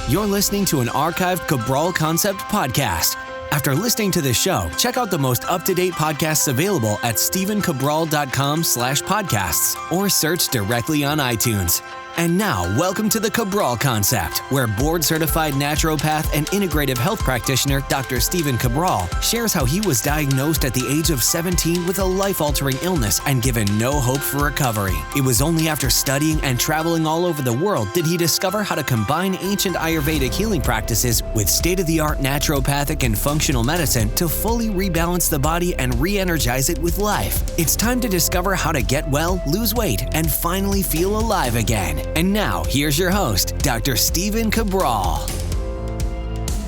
You're listening to an archived Cabral Concept podcast. After listening to this show, check out the most up-to-date podcasts available at stephencabral.com/podcasts or search directly on iTunes. And now, welcome to the Cabral Concept, where board-certified naturopath and integrative health practitioner Dr. Stephen Cabral shares how he was diagnosed at the age of 17 with a life-altering illness and given no hope for recovery. It was only after studying and traveling all over the world did he discover how to combine ancient Ayurvedic healing practices with state-of-the-art naturopathic and functional medicine to fully rebalance the body and re-energize it with life. It's time to discover how to get well, lose weight, and finally feel alive again. And now, here's your host, Dr. Stephen Cabral.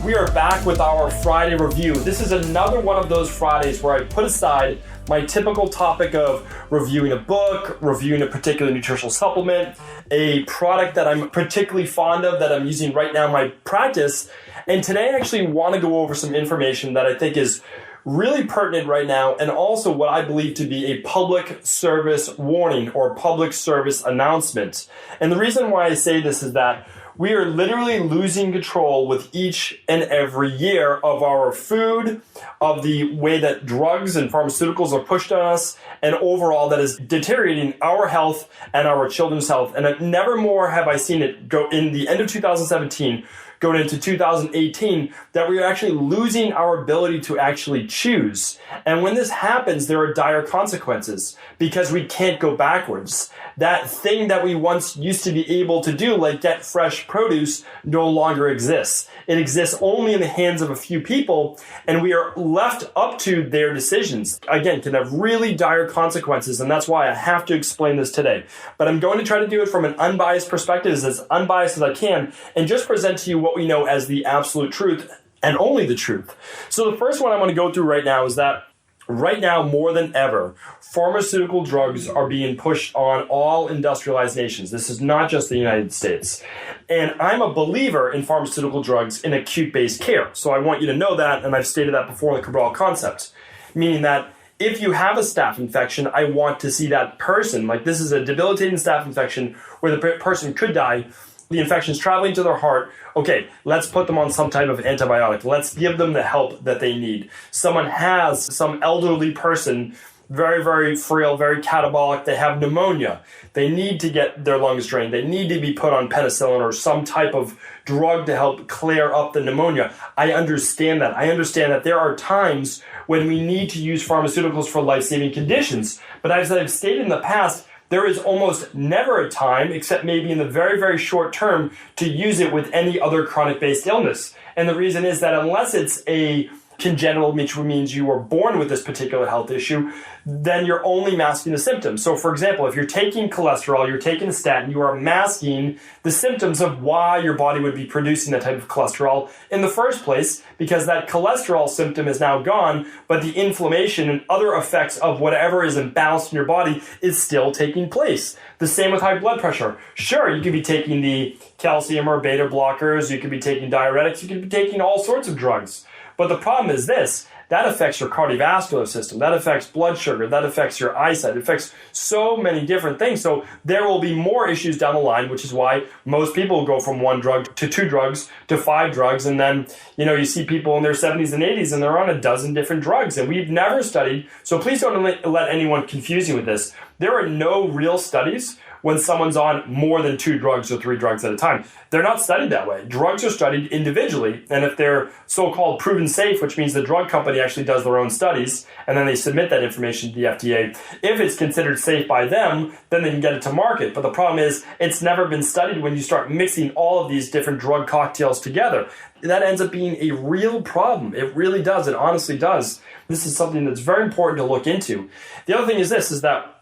We are back with our Friday review. This is another one of those Fridays where I put aside my typical topic of reviewing a book, reviewing a particular nutritional supplement, a product that I'm particularly fond of that I'm using right now in my practice. And today I actually want to go over some information that I think is really pertinent right now, and also what I believe to be a public service warning or public service announcement. And the reason why I say this is that we are literally losing control with each and every year of our food, of the way that drugs and pharmaceuticals are pushed on us, and overall that is deteriorating our health and our children's health. And never more have I seen it go in the end of 2017 going into 2018, that we are actually losing our ability to actually choose. And when this happens, there are dire consequences because we can't go backwards. That thing that we once used to be able to do, like get fresh produce, no longer exists. It exists only in the hands of a few people, and we are left up to their decisions. Again, can have really dire consequences, and that's why I have to explain this today. But I'm going to try to do it from an unbiased perspective, as unbiased as I can, and just present to you what we know as the absolute truth, and only the truth. So the first one I want to go through right now is that right now, more than ever, pharmaceutical drugs are being pushed on all industrialized nations. This is not just the United States. And I'm a believer in pharmaceutical drugs in acute-based care. So I want you to know that, and I've stated that before in the Cabral concept, meaning that if you have a staph infection, I want to see that person, like this is a debilitating staph infection where the person could die, the infection is traveling to their heart. Okay, let's put them on some type of antibiotic. Let's give them the help that they need. Someone has some elderly person, very, very frail, very catabolic. They have pneumonia. They need to get their lungs drained. They need to be put on penicillin or some type of drug to help clear up the pneumonia. I understand that. I understand that there are times when we need to use pharmaceuticals for life-saving conditions. But as I've stated in the past, there is almost never a time, except maybe in the very, very short term, to use it with any other chronic-based illness. And the reason is that unless it's a congenital, which means you were born with this particular health issue, then you're only masking the symptoms. So for example, if you're taking cholesterol, you're taking a statin, you are masking the symptoms of why your body would be producing that type of cholesterol in the first place, because that cholesterol symptom is now gone, but the inflammation and other effects of whatever is imbalanced in your body is still taking place. The same with high blood pressure. Sure, you could be taking the calcium or beta blockers, you could be taking diuretics, you could be taking all sorts of drugs. But the problem is this, that affects your cardiovascular system, that affects blood sugar, that affects your eyesight, it affects so many different things. So there will be more issues down the line, which is why most people go from one drug to two drugs to five drugs. And then, you see people in their 70s and 80s and they're on a dozen different drugs. And we've never studied, so please don't let anyone confuse you with this. There are no real studies when someone's on more than two drugs or three drugs at a time. They're not studied that way. Drugs are studied individually, and if they're so-called proven safe, which means the drug company actually does their own studies, and then they submit that information to the FDA, if it's considered safe by them, then they can get it to market. But the problem is, it's never been studied when you start mixing all of these different drug cocktails together. That ends up being a real problem. It really does. It honestly does. This is something that's very important to look into. The other thing is this, is that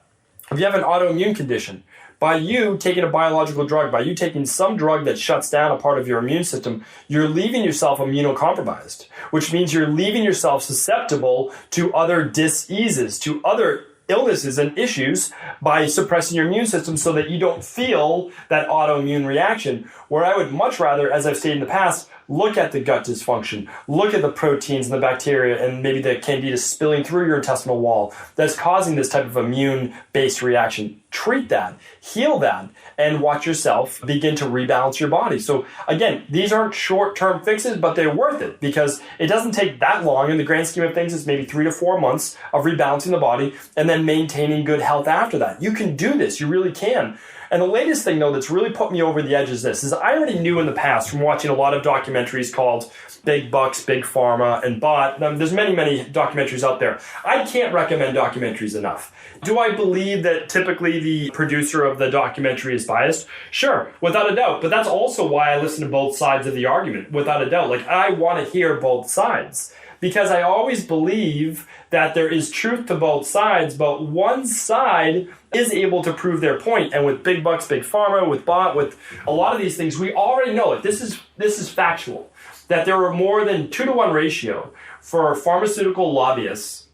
if you have an autoimmune condition, by you taking a biological drug, by you taking some drug that shuts down a part of your immune system, you're leaving yourself immunocompromised, which means you're leaving yourself susceptible to other diseases, to other illnesses and issues by suppressing your immune system so that you don't feel that autoimmune reaction. Where I would much rather, as I've stated in the past, look at the gut dysfunction, look at the proteins and the bacteria and maybe the candida spilling through your intestinal wall that's causing this type of immune-based reaction. treat that, heal that, and watch yourself begin to rebalance your body. So again, these aren't short-term fixes, but they're worth it because it doesn't take that long. In the grand scheme of things, it's maybe 3 to 4 months of rebalancing the body and then maintaining good health after that. You can do this. You really can. And the latest thing, though, that's really put me over the edge is I already knew in the past from watching a lot of documentaries called Big Bucks, Big Pharma, and Bot. There's many, many documentaries out there. I can't recommend documentaries enough. Do I believe that typically the producer of the documentary is biased? Sure, without a doubt. But that's also why I listen to both sides of the argument, without a doubt. Like, I want to hear both sides because I always believe that there is truth to both sides, but one side is able to prove their point. And with Big Bucks, Big Pharma, with Bot, with a lot of these things, we already know it. This is factual, that there are more than 2-to-1 ratio for pharmaceutical lobbyists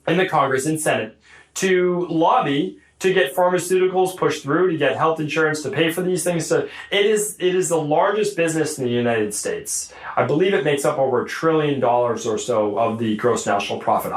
in the Congress and Senate to lobby to get pharmaceuticals pushed through, to get health insurance, to pay for these things. So it is the largest business in the United States. I believe it makes up over $1 trillion or so of the gross national profit.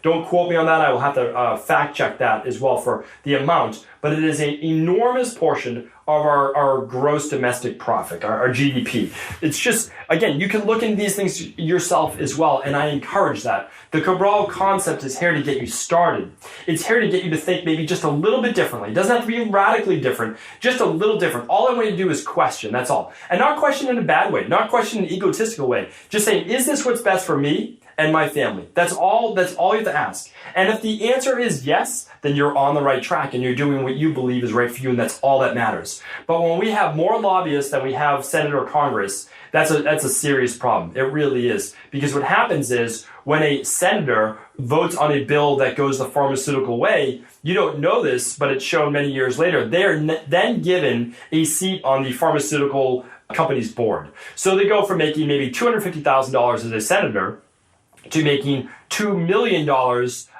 Don't quote me on that. I will have to fact check that as well for the amount. But it is an enormous portion of our gross domestic profit, our GDP. It's just, again, you can look into these things yourself as well, and I encourage that. The Cabral concept is here to get you started. It's here to get you to think maybe just a little bit differently. It doesn't have to be radically different, just a little different. All I want you to do is question, that's all. And not question in a bad way, not question in an egotistical way. Just saying, is this what's best for me and my family? That's all you have to ask. And if the answer is yes, then you're on the right track and you're doing what you believe is right for you, and that's all that matters. But when we have more lobbyists than we have Senate or Congress, that's a serious problem. It really is. Because what happens is when a senator votes on a bill that goes the pharmaceutical way, you don't know this, but it's shown many years later, they are then given a seat on the pharmaceutical company's board. So they go from making maybe $250,000 as a senator to making $2 million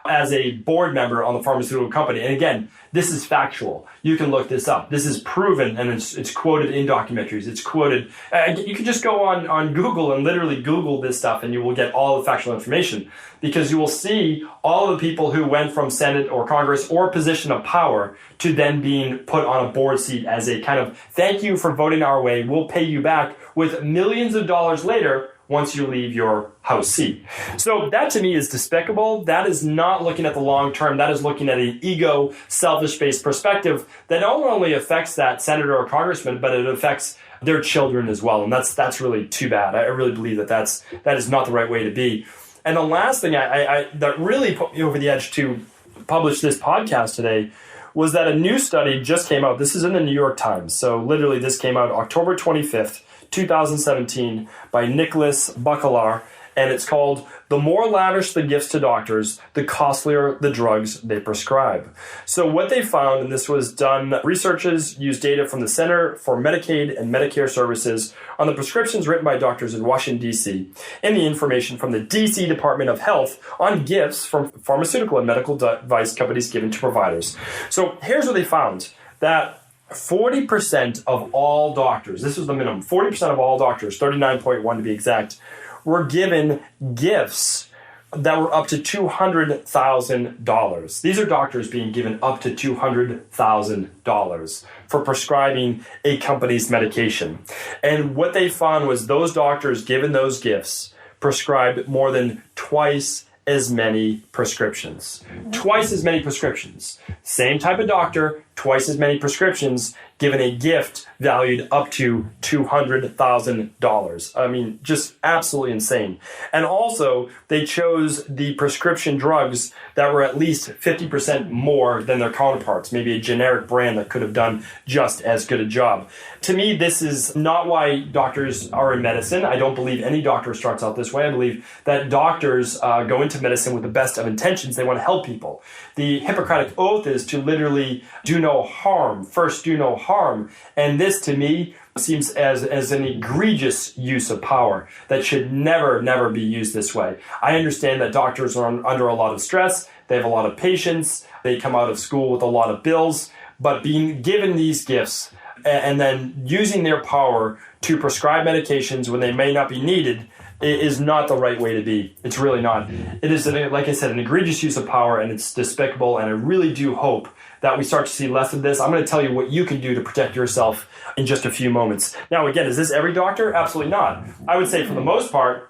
as a board member on the pharmaceutical company. And again, this is factual. You can look this up. This is proven, and it's quoted in documentaries. It's quoted. You can just go on Google and literally Google this stuff, and you will get all the factual information, because you will see all of the people who went from Senate or Congress or position of power to then being put on a board seat as a kind of thank you for voting our way. We'll pay you back with millions of dollars later once you leave your House seat. So that to me is despicable. That is not looking at the long term. That is looking at an ego, selfish-based perspective that not only affects that senator or congressman, but it affects their children as well. And that's really too bad. I really believe that is not the right way to be. And the last thing that really put me over the edge to publish this podcast today was that a new study just came out. This is in the New York Times. So literally this came out October 25th, 2017 by Nicholas Bakalar, and it's called "The More Lavish the Gifts to Doctors, the Costlier the Drugs They Prescribe." So what they found, and this was done, researchers used data from the Center for Medicaid and Medicare Services on the prescriptions written by doctors in Washington, D.C., and the information from the D.C. Department of Health on gifts from pharmaceutical and medical device companies given to providers. So here's what they found, that 40% of all doctors, this was the minimum, 40% of all doctors, 39.1 to be exact, were given gifts that were up to $200,000. These are doctors being given up to $200,000 for prescribing a company's medication. And what they found was those doctors given those gifts prescribed more than twice as many prescriptions. Twice as many prescriptions. Same type of doctor, twice as many prescriptions, given a gift valued up to $200,000. I mean, just absolutely insane. And also, they chose the prescription drugs that were at least 50% more than their counterparts, maybe a generic brand that could have done just as good a job. To me, this is not why doctors are in medicine. I don't believe any doctor starts out this way. I believe that doctors go into medicine with the best of intentions. They want to help people. The Hippocratic Oath is to literally do no harm. First, do no harm. And this, to me, seems as an egregious use of power that should never, never be used this way. I understand that doctors are under a lot of stress. They have a lot of patients. They come out of school with a lot of bills. But being given these gifts and then using their power to prescribe medications when they may not be needed is not the right way to be. It's really not. It is, like I said, an egregious use of power, and it's despicable, and I really do hope that we start to see less of this. I'm going to tell you what you can do to protect yourself in just a few moments. Now, again, is this every doctor? Absolutely not. I would say for the most part,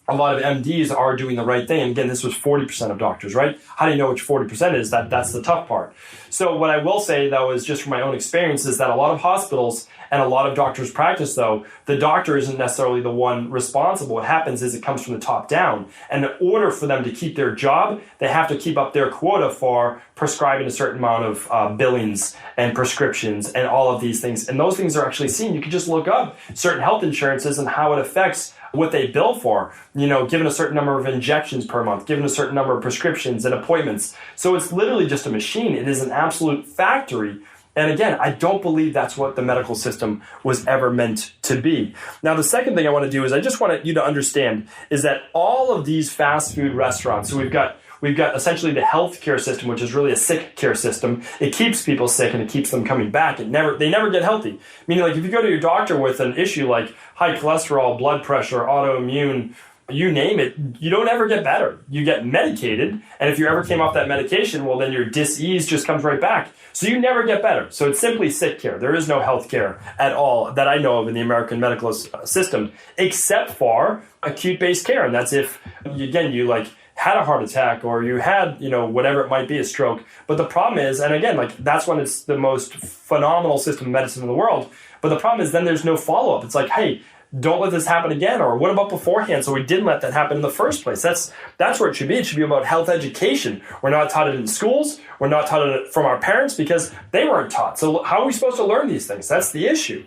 a lot of MDs are doing the right thing. And again, this was 40% of doctors, right? How do you know which 40% is? That's the tough part. So what I will say, though, is just from my own experience, is that a lot of hospitals and a lot of doctors' practice, though, the doctor isn't necessarily the one responsible. What happens is it comes from the top down. And in order for them to keep their job, they have to keep up their quota for prescribing a certain amount of billings and prescriptions and all of these things. And those things are actually seen. You can just look up certain health insurances and how it affects what they bill for, given a certain number of injections per month, given a certain number of prescriptions and appointments. So it's literally just a machine. It is an absolute factory. And again, I don't believe that's what the medical system was ever meant to be. Now, the second thing I want to do is I just want you to understand is that all of these fast food restaurants, so we've got essentially the healthcare system, which is really a sick care system. It keeps people sick and it keeps them coming back. They never get healthy. Meaning, like, if you go to your doctor with an issue like high cholesterol, blood pressure, autoimmune, you name it, you don't ever get better. You get medicated, and if you ever came off that medication, well, then your dis-ease just comes right back. So you never get better. So it's simply sick care. There is no health care at all that I know of in the American medical system, except for acute-based care. And that's if, again, you had a heart attack or you had, whatever it might be, a stroke. But the problem is, and again, that's when it's the most phenomenal system of medicine in the world. But the problem is then there's no follow-up. It's like, hey, don't let this happen again. Or what about beforehand? So we didn't let that happen in the first place. That's where it should be. It should be about health education. We're not taught it in schools. We're not taught it from our parents because they weren't taught. So how are we supposed to learn these things? That's the issue.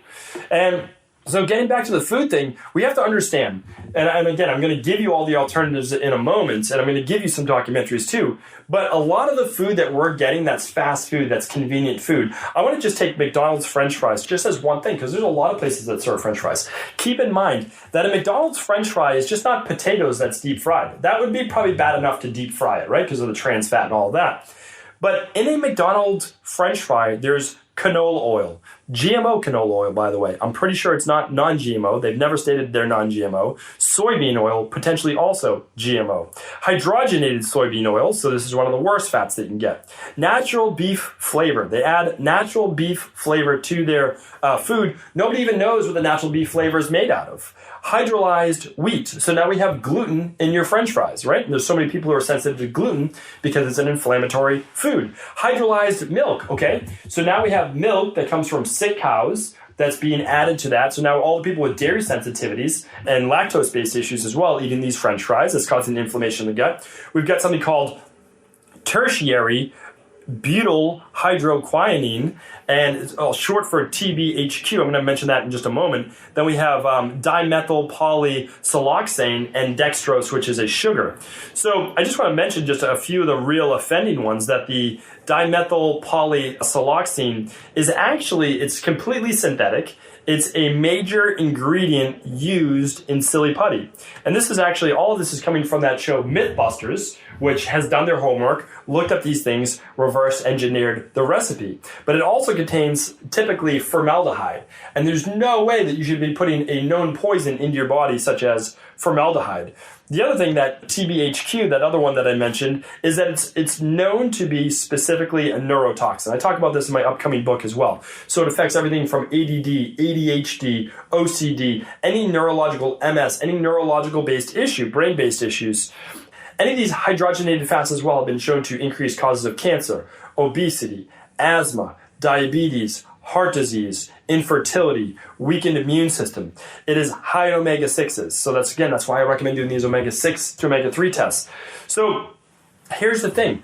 And so getting back to the food thing, we have to understand, and again, I'm going to give you all the alternatives in a moment, and I'm going to give you some documentaries too, but a lot of the food that we're getting that's fast food, that's convenient food, I want to just take McDonald's French fries just as one thing, because there's a lot of places that serve French fries. Keep in mind that a McDonald's French fry is just not potatoes that's deep fried. That would be probably bad enough to deep fry it, right, because of the trans fat and all of that. But in a McDonald's French fry, there's canola oil. GMO canola oil, by the way. I'm pretty sure it's not non-GMO. They've never stated they're non-GMO. Soybean oil, potentially also GMO. Hydrogenated soybean oil, so this is one of the worst fats that you can get. Natural beef flavor. They add natural beef flavor to their food. Nobody even knows what the natural beef flavor is made out of. Hydrolyzed wheat. So now we have gluten in your French fries, right? And there's so many people who are sensitive to gluten because it's an inflammatory food. Hydrolyzed milk, okay? So now we have milk that comes from sick cows that's being added to that. So now all the people with dairy sensitivities and lactose-based issues as well eating these French fries, that's causing inflammation in the gut. We've got something called tertiary butyl hydroquinone, and it's short for TBHQ. I'm going to mention that in just a moment. Then we have dimethyl polysiloxane and dextrose, which is a sugar. So I just want to mention just a few of the real offending ones, that the dimethyl polysiloxane is actually, it's completely synthetic. It's a major ingredient used in silly putty. And this is actually, all of this is coming from that show Mythbusters, which has done their homework, looked up these things, reverse engineered the recipe. But it also contains typically formaldehyde. And there's no way that you should be putting a known poison into your body, such as formaldehyde. The other thing that TBHQ, that other one that I mentioned, is that it's known to be specifically a neurotoxin. I talk about this in my upcoming book as well. So it affects everything from ADD, ADHD, OCD, any neurological MS, any neurological-based issue, brain-based issues. Any of these hydrogenated fats as well have been shown to increase causes of cancer, obesity, asthma, diabetes, heart disease, infertility, weakened immune system. It is high in omega-6s. So that's why I recommend doing these omega-6 to omega-3 tests. So here's the thing.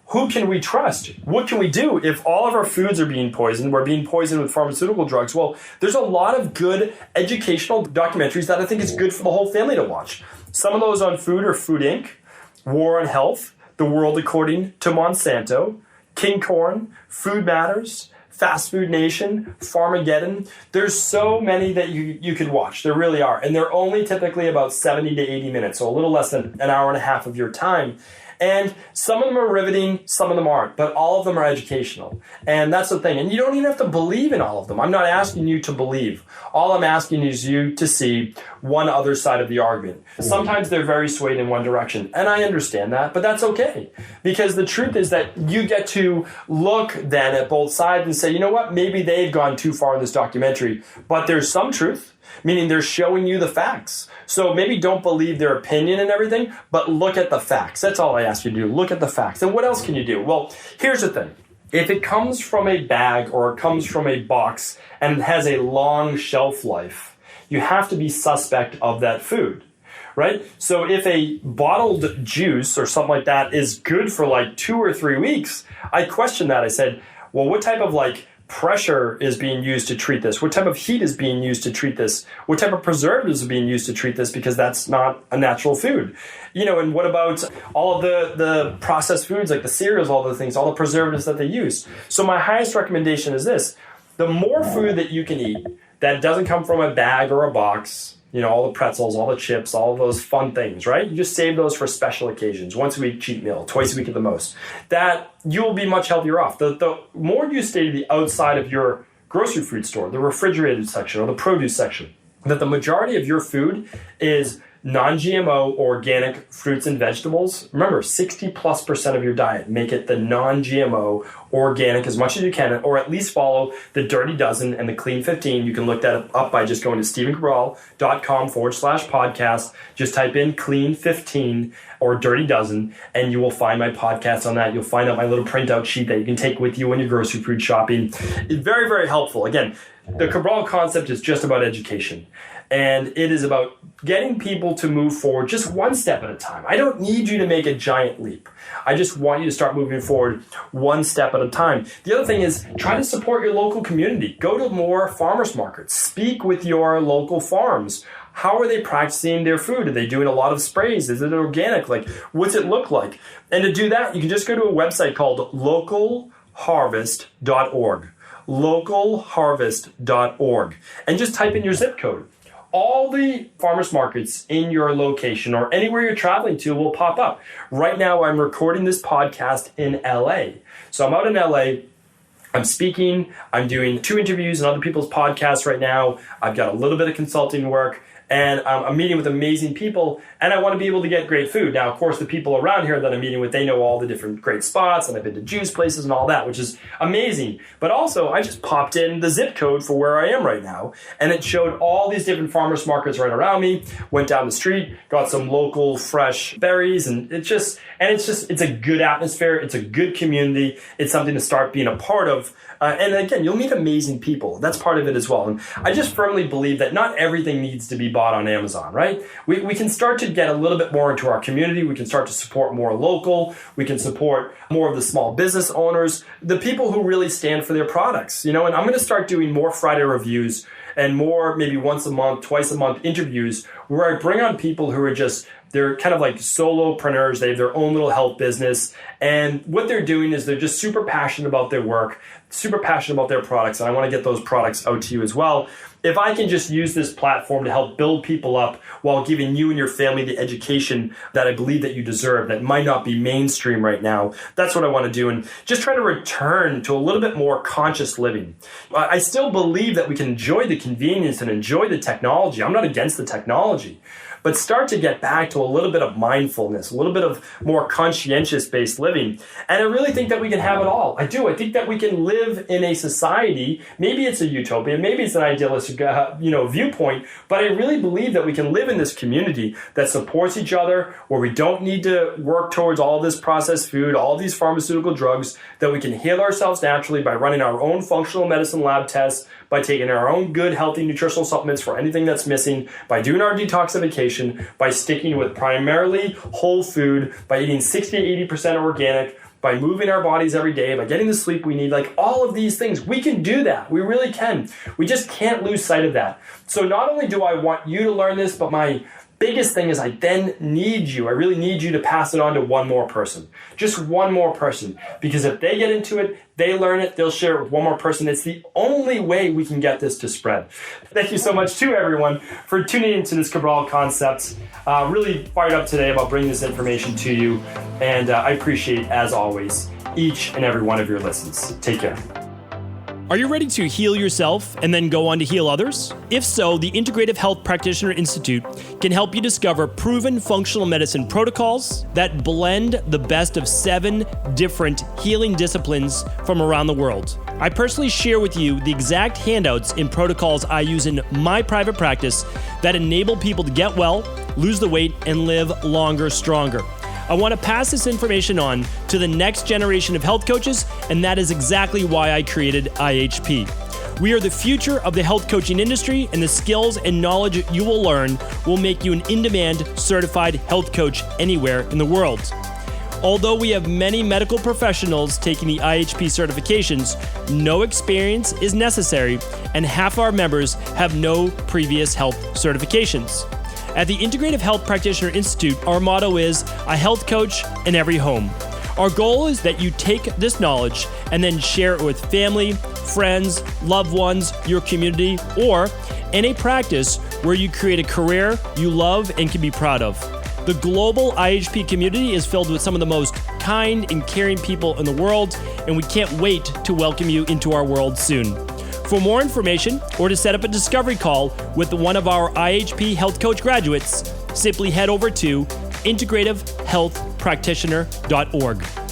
Who can we trust? What can we do if all of our foods are being poisoned? We're being poisoned with pharmaceutical drugs. Well, there's a lot of good educational documentaries that I think is good for the whole family to watch. Some of those on food are Food Inc., War on Health, The World According to Monsanto, King Corn, Food Matters, Fast Food Nation, Farmageddon. There's so many that you could watch. There really are. And they're only typically about 70 to 80 minutes, so a little less than an hour and a half of your time. And some of them are riveting, some of them aren't, but all of them are educational. And that's the thing. And you don't even have to believe in all of them. I'm not asking you to believe. All I'm asking is you to see one other side of the argument. Sometimes they're very swayed in one direction, and I understand that, but that's okay. Because the truth is that you get to look then at both sides and say, you know what, maybe they've gone too far in this documentary, but there's some truth, meaning they're showing you the facts. So maybe don't believe their opinion and everything, but look at the facts. That's all I ask you to do. Look at the facts. And what else can you do? Well, here's the thing. If it comes from a bag or it comes from a box and it has a long shelf life, you have to be suspect of that food, right? So if a bottled juice or something like that is good for like 2 or 3 weeks, I question that. I said, well, what type of pressure is being used to treat this? What type of heat is being used to treat this? What type of preservatives are being used to treat this? Because that's not a natural food. And what about all of the processed foods, like the cereals, all the things, all the preservatives that they use? So my highest recommendation is this. The more food that you can eat that doesn't come from a bag or a box, all the pretzels, all the chips, all of those fun things, right? You just save those for special occasions, once a week cheat meal, twice a week at the most, that you will be much healthier off. The more you stay to the outside of your grocery food store, the refrigerated section or the produce section, that the majority of your food is non-GMO organic fruits and vegetables. Remember, 60+% of your diet. Make it the non-GMO organic as much as you can, or at least follow the Dirty Dozen and the Clean 15. You can look that up by just going to stephencabral.com/podcast. Just type in Clean 15 or Dirty Dozen, and you will find my podcast on that. You'll find out my little printout sheet that you can take with you when you're grocery food shopping. It's very, very helpful. Again, the Cabral concept is just about education. And it is about getting people to move forward just one step at a time. I don't need you to make a giant leap. I just want you to start moving forward one step at a time. The other thing is try to support your local community. Go to more farmers markets. Speak with your local farms. How are they practicing their food? Are they doing a lot of sprays? Is it organic? What's it look like? And to do that, you can just go to a website called localharvest.org. localharvest.org. And just type in your zip code. All the farmers markets in your location or anywhere you're traveling to will pop up. Right now, I'm recording this podcast in LA. So I'm out in LA. I'm speaking. I'm doing 2 interviews on other people's podcasts right now. I've got a little bit of consulting work. And I'm meeting with amazing people, and I want to be able to get great food. Now, of course, the people around here that I'm meeting with, they know all the different great spots, and I've been to juice places and all that, which is amazing. But also, I just popped in the zip code for where I am right now, and it showed all these different farmers markets right around me. Went down the street, got some local fresh berries, and it's a good atmosphere. It's a good community. It's something to start being a part of. And again, you'll meet amazing people. That's part of it as well. And I just firmly believe that not everything needs to be bought on Amazon, right? We can start to get a little bit more into our community. We can start to support more local. We can support more of the small business owners, the people who really stand for their products, And I'm going to start doing more Friday reviews and more maybe once a month, twice a month interviews where I bring on people who are they're kind of like solopreneurs. They have their own little health business. And what they're doing is they're just super passionate about their work, super passionate about their products. And I want to get those products out to you as well. If I can just use this platform to help build people up while giving you and your family the education that I believe that you deserve, that might not be mainstream right now, that's what I want to do. And just try to return to a little bit more conscious living. I still believe that we can enjoy the convenience and enjoy the technology. I'm not against the technology. But start to get back to a little bit of mindfulness, a little bit of more conscientious-based living. And I really think that we can have it all. I do. I think that we can live in a society, maybe it's a utopia, maybe it's an idealistic viewpoint, but I really believe that we can live in this community that supports each other, where we don't need to work towards all this processed food, all these pharmaceutical drugs, that we can heal ourselves naturally by running our own functional medicine lab tests, by taking our own good, healthy nutritional supplements for anything that's missing, by doing our detoxification, by sticking with primarily whole food, by eating 60 to 80% organic, by moving our bodies every day, by getting the sleep we need, all of these things. We can do that. We really can. We just can't lose sight of that. So not only do I want you to learn this, but my biggest thing is I then need you. I really need you to pass it on to one more person. Just one more person. Because if they get into it, they learn it, they'll share it with one more person. It's the only way we can get this to spread. Thank you so much to everyone for tuning into this Cabral Concepts. Really fired up today about bringing this information to you. And I appreciate, as always, each and every one of your listens. Take care. Are you ready to heal yourself and then go on to heal others? If so, the Integrative Health Practitioner Institute can help you discover proven functional medicine protocols that blend the best of 7 different healing disciplines from around the world. I personally share with you the exact handouts and protocols I use in my private practice that enable people to get well, lose the weight, and live longer, stronger. I want to pass this information on to the next generation of health coaches, and that is exactly why I created IHP. We are the future of the health coaching industry, and the skills and knowledge you will learn will make you an in-demand certified health coach anywhere in the world. Although we have many medical professionals taking the IHP certifications, no experience is necessary, and half our members have no previous health certifications. At the Integrative Health Practitioner Institute, our motto is a health coach in every home. Our goal is that you take this knowledge and then share it with family, friends, loved ones, your community, or in a practice where you create a career you love and can be proud of. The global IHP community is filled with some of the most kind and caring people in the world, and we can't wait to welcome you into our world soon. For more information or to set up a discovery call with one of our IHP Health Coach graduates, simply head over to integrativehealthpractitioner.org.